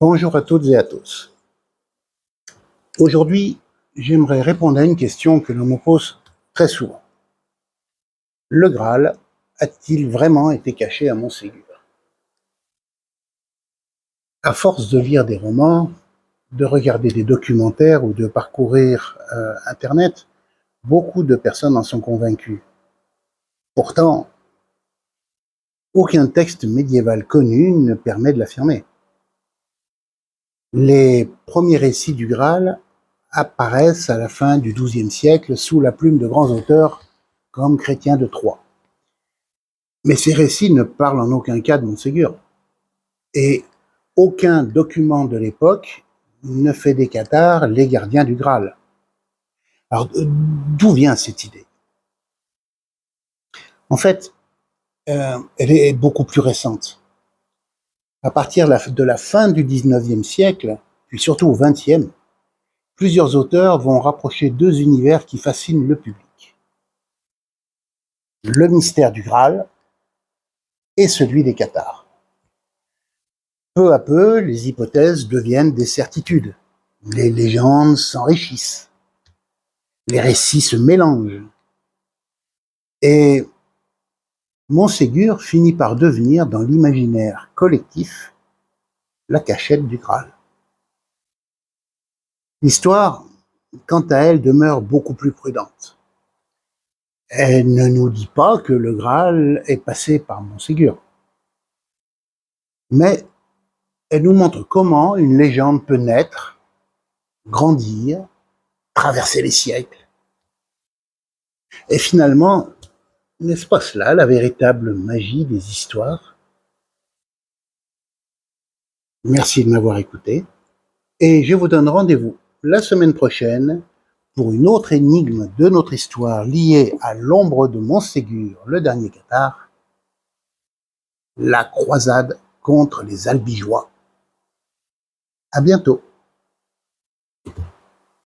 Bonjour à toutes et à tous. Aujourd'hui, j'aimerais répondre à une question que l'on me pose très souvent. Le Graal a-t-il vraiment été caché à Montségur? À force de lire des romans, de regarder des documentaires ou de parcourir Internet, beaucoup de personnes en sont convaincues. Pourtant, aucun texte médiéval connu ne permet de l'affirmer. Les premiers récits du Graal apparaissent à la fin du XIIe siècle sous la plume de grands auteurs comme Chrétien de Troyes. Mais ces récits ne parlent en aucun cas de Montségur. Et aucun document de l'époque ne fait des cathares les gardiens du Graal. Alors, d'où vient cette idée? En fait, elle est beaucoup plus récente. À partir de la fin du XIXe siècle, puis surtout au XXe, plusieurs auteurs vont rapprocher deux univers qui fascinent le public. Le mystère du Graal et celui des cathares. Peu à peu, les hypothèses deviennent des certitudes. Les légendes s'enrichissent. Les récits se mélangent. Et Montségur finit par devenir, dans l'imaginaire collectif, la cachette du Graal. L'histoire, quant à elle, demeure beaucoup plus prudente. Elle ne nous dit pas que le Graal est passé par Montségur. Mais elle nous montre comment une légende peut naître, grandir, traverser les siècles. Et finalement, n'est-ce pas cela la véritable magie des histoires? Merci de m'avoir écouté et je vous donne rendez-vous la semaine prochaine pour une autre énigme de notre histoire liée à l'ombre de Montségur, le dernier cathare, la croisade contre les Albigeois. À bientôt.